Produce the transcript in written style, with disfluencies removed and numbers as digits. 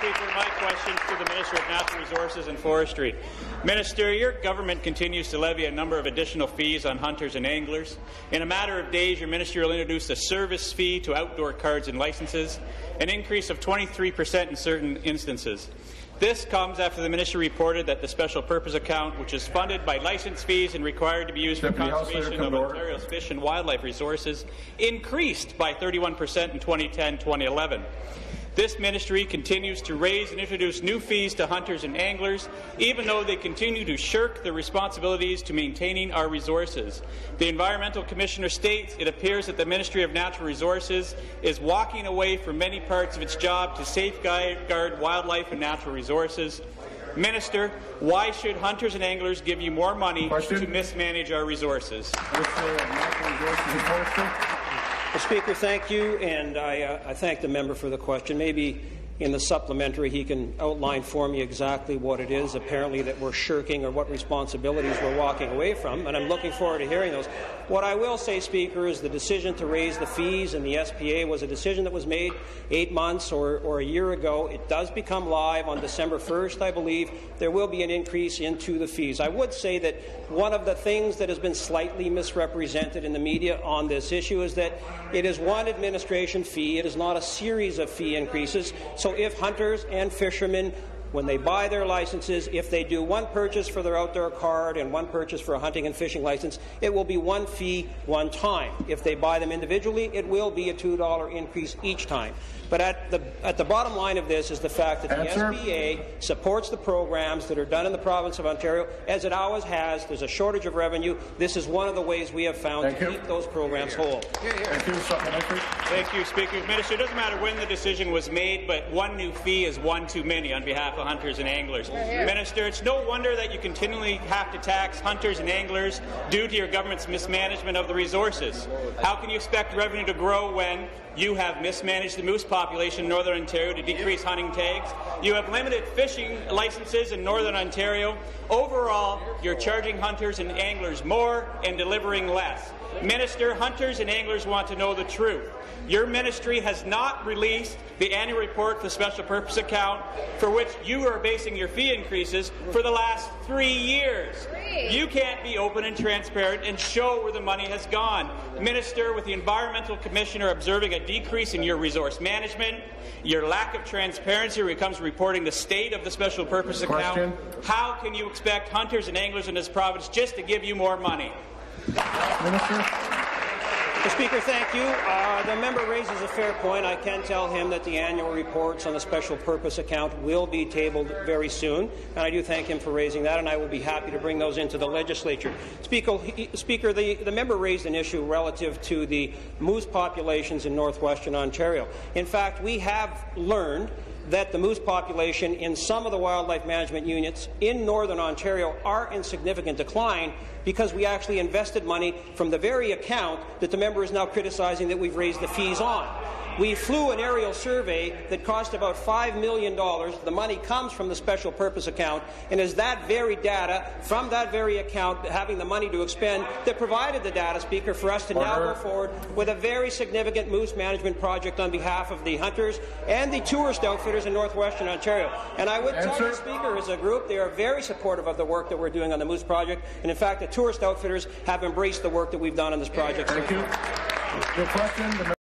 Speaker. My question is to the Minister of Natural Resources and Forestry. Minister, your government continues to levy a number of additional fees on hunters and anglers. In a matter of days, your ministry will introduce a service fee to outdoor cards and licences, an increase of 23% in certain instances. This comes after the ministry reported that the special purpose account, which is funded by license fees and required to be used for conservation of Ontario's fish and wildlife resources, increased by 31% in 2010-2011. This ministry continues to raise and introduce new fees to hunters and anglers, even though they continue to shirk their responsibilities to maintaining our resources. The Environmental Commissioner states it appears that the Ministry of Natural Resources is walking away from many parts of its job to safeguard wildlife and natural resources. Minister, why should hunters and anglers give you more money to mismanage our resources? Well, Speaker, thank you, and I thank the member for the question. Maybe in the supplementary he can outline for me exactly what it is, apparently, that we're shirking or what responsibilities we're walking away from, and I'm looking forward to hearing those. What I will say, Speaker, is the decision to raise the fees in the SPA was a decision that was made 8 months or a year ago. It does become live on December 1st, I believe. There will be an increase into the fees. I would say that one of the things that has been slightly misrepresented in the media on this issue is that it is one administration fee. It is not a series of fee increases. So if hunters and fishermen, when they buy their licenses, if they do one purchase for their outdoor card and one purchase for a hunting and fishing license, it will be one fee, one time. If they buy them individually, it will be a $2 increase each time. But at the bottom line of this is the fact that the SPA supports the programs that are done in the province of Ontario, as it always has. There's a shortage of revenue. This is one of the ways we have found to keep those programs whole. Thank you, Speaker. Minister, it doesn't matter when the decision was made, but one new fee is one too many on behalf of hunters and anglers. Minister, it's no wonder that you continually have to tax hunters and anglers due to your government's mismanagement of the resources. How can you expect revenue to grow when you have mismanaged the moose population in Northern Ontario to decrease hunting tags? You have limited fishing licenses in Northern Ontario. Overall, you're charging hunters and anglers more and delivering less. Minister, hunters and anglers want to know the truth. Your ministry has not released the annual report for the special purpose account, for which you are basing your fee increases for the last 3 years. You can't be open and transparent and show where the money has gone. Minister, with the Environmental Commissioner observing a decrease in your resource management, your lack of transparency when it comes to reporting the state of the special purpose account, how can you expect hunters and anglers in this province just to give you more money? Minister. Mr. Speaker, thank you. The member raises a fair point. I can tell him that the annual reports on the special purpose account will be tabled very soon, and I do thank him for raising that, and I will be happy to bring those into the legislature. Speaker, the member raised an issue relative to the moose populations in northwestern Ontario. In fact, we have learned that the moose population in some of the wildlife management units in Northern Ontario are in significant decline because we actually invested money from the very account that the member is now criticizing that we've raised the fees on. We flew an aerial survey that cost about $5 million. The money comes from the special purpose account, and is that very data from that very account, having the money to expend, that provided the data, Speaker, for us to now go forward with a very significant moose management project on behalf of the hunters and the tourist outfitters in northwestern Ontario. And I would tell you, Speaker, as a group, they are very supportive of the work that we're doing on the moose project, and in fact, the tourist outfitters have embraced the work that we've done on this project. Thank you. Your question.